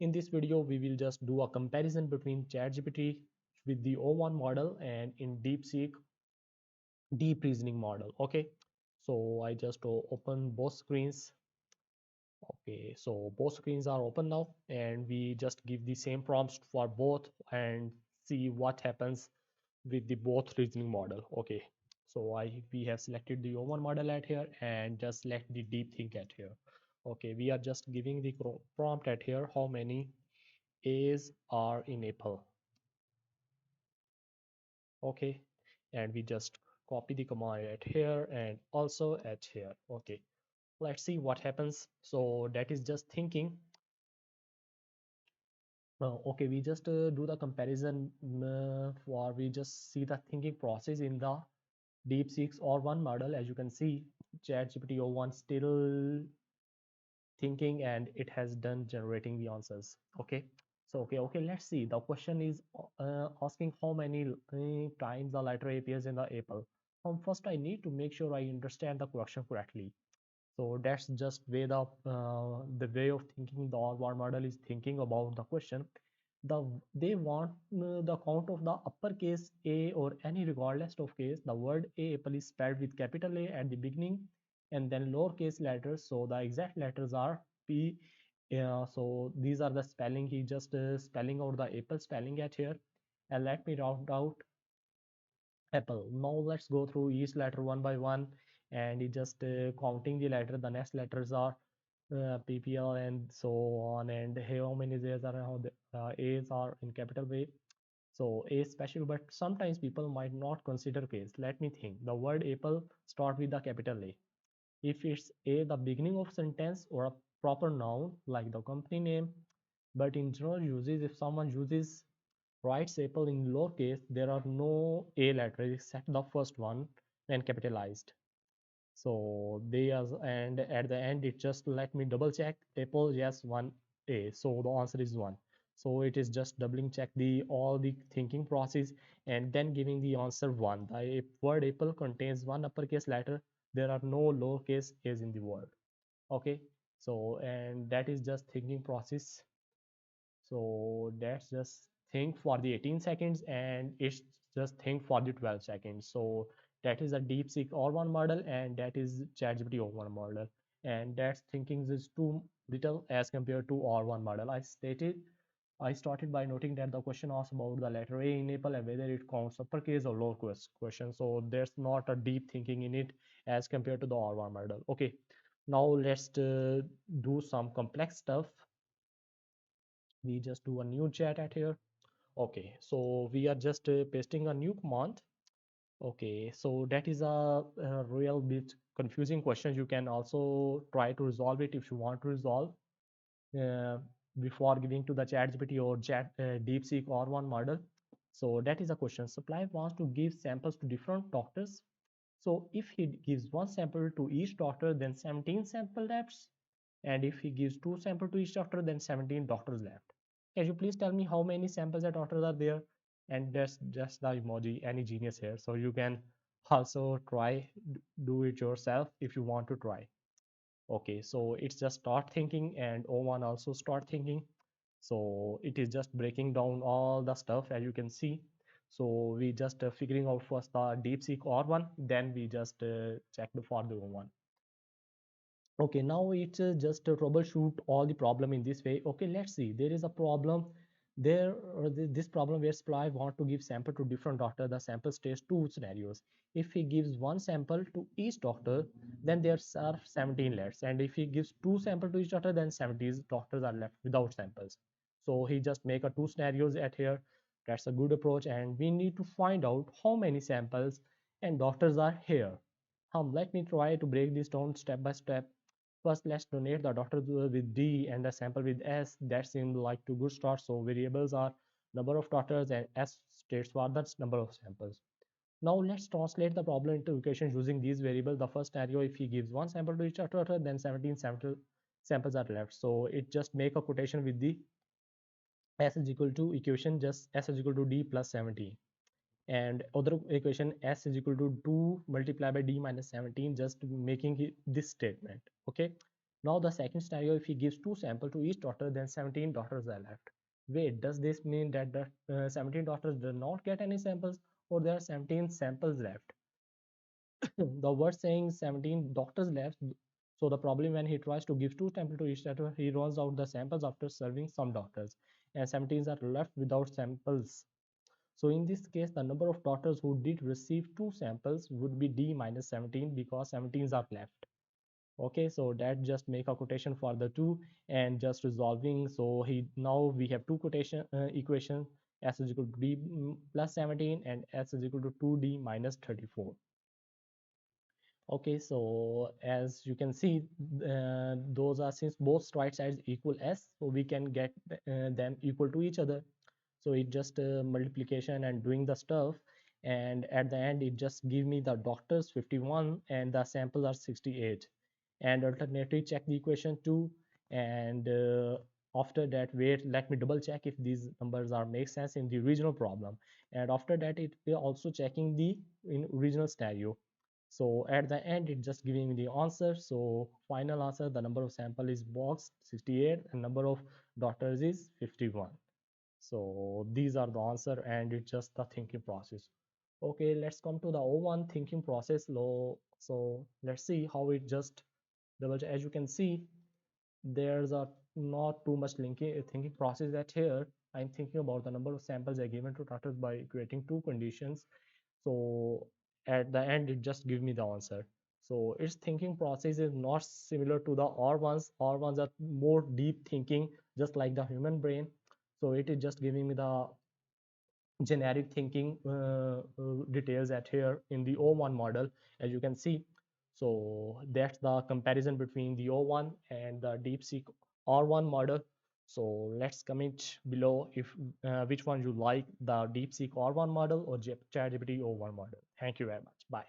In this video, we will just do a comparison between ChatGPT with the O1 model and in DeepSeek deep reasoning model. Okay, so I just open both screens. Okay, so both screens are open now, and we just give the same prompts for both and see what happens with the both reasoning model. Okay, so I we have selected the O1 model at here and just select the deep think at here. Okay, we are just giving the prompt at here, how many A's are in apple. Okay, and we just copy the command at here and also at here. Okay, let's see what happens. So that is just thinking. Okay, we just do the comparison for we just see the thinking process in the DeepSeek R1 model. As you can see, ChatGPT O1 still thinking and it has done generating the answers. Okay, so okay, let's see. The question is asking how many times the letter A appears in the apple. First I need to make sure I understand the question correctly. So that's just the way of thinking the R1 model is thinking about the question. They want the count of the uppercase A or any regardless of case. The word A apple is spelled with capital A at the beginning and then lowercase letters. So the exact letters are P. So these are the spelling. He just spelling out the apple spelling at here. And let me round out apple. Now let's go through each letter one by one, and he just counting the letter. The next letters are PPL and so on. And how many A's are, how the A's are in capital way. So A is special, but sometimes people might not consider case. Let me think. The word apple start with the capital A. If it's A, the beginning of sentence or a proper noun like the company name, but in general uses, if someone uses writes apple in lowercase, there are no A letters except the first one when capitalized. So they are, and at the end it just let me double check apple, yes, one A, so the answer is one. So it is just doubling check the all the thinking process and then giving the answer one. The word apple contains one uppercase letter. There are no lowercase a's in the word. Okay, so and that is just thinking process. So that's just think for the 18 seconds and it's just think for the 12 seconds. So that is a DeepSeek R1 model and that is ChatGPT O1 model, and that's thinking is too little as compared to R1 model. I started by noting that the question asks about the letter A in apple and whether it counts uppercase or lowercase question. So there's not a deep thinking in it as compared to the R1 model. Okay, now let's do some complex stuff. We just do a new chat at here. Okay, so we are just pasting a new command. Okay, so that is a real bit confusing question. You can also try to resolve it if you want to resolve uh, before giving to the ChatGPT or DeepSeek R1 model. So that is a question. Supply wants to give samples to different doctors. So if he gives one sample to each doctor, then 17 sample left. And if he gives two samples to each doctor, then 17 doctors left. Can you please tell me how many samples at doctors are there? And that's just the emoji, any genius here. So you can also try do it yourself if you want to try. Okay, so it's just start thinking and O1 also start thinking. So it is just breaking down all the stuff as you can see. So we just figuring out first the DeepSeek R1, then we just check the for the O1. Okay, now it's just troubleshoot all the problem in this way. Okay, let's see. There is a problem there. This problem where supply want to give sample to different doctor. The sample states two scenarios. If he gives one sample to each doctor, then there are 17 left. And if he gives two sample to each doctor, then 70 doctors are left without samples. So he just make a two scenarios at here. That's a good approach. And we need to find out how many samples and doctors are here. Let me try to break this down step by step. First, let's donate the doctor with D and the sample with S. That seemed like two good start. So variables are number of doctors and S states for the number of samples. Now let's translate the problem into equations using these variables. The first scenario, if he gives one sample to each doctor, then 17 samples are left. So it just make a quotation with the S is equal to equation just S is equal to D plus 17. And other equation S is equal to 2 multiplied by D minus 17, just making this statement. Okay, Now the second scenario, if he gives two samples to each daughter, then 17 daughters are left. Wait, does this mean that the 17 daughters do not get any samples, or there are 17 samples left? The word saying 17 daughters left. So the problem when he tries to give two samples to each daughter, he runs out the samples after serving some daughters, and 17 are left without samples. So in this case, the number of daughters who did receive two samples would be d minus 17 because 17 are left. Okay, so that just make a quotation for the two and just resolving. So he now we have two quotation equation, s is equal to d plus 17 and s is equal to 2d minus 34. Okay, so as you can see, those are, since both right sides equal s, so we can get them equal to each other. So it just multiplication and doing the stuff, and at the end it just give me the doctors 51 and the samples are 68. And alternatively check the equation too, and after that, wait, let me double check if these numbers are make sense in the original problem. And after that, it will also checking the in original scenario. So at the end, it just giving me the answer. So final answer, the number of sample is box 68 and number of daughters is 51. So these are the answer, and it's just the thinking process. Okay, let's come to the O1 thinking process law. So let's see how it just double check. As you can see, there's a not too much linking thinking process that here I'm thinking about the number of samples I given to daughters by creating two conditions. So at the end, it just give me the answer. So its thinking process is not similar to the R1s. R1s are more deep thinking, just like the human brain. So it is just giving me the generic thinking details at here in the O1 model, as you can see. So that's the comparison between the O1 and the DeepSeek R1 model. So let's comment below if which one you like, the DeepSeek R1 model or ChatGPT O1 model. Thank you very much. Bye.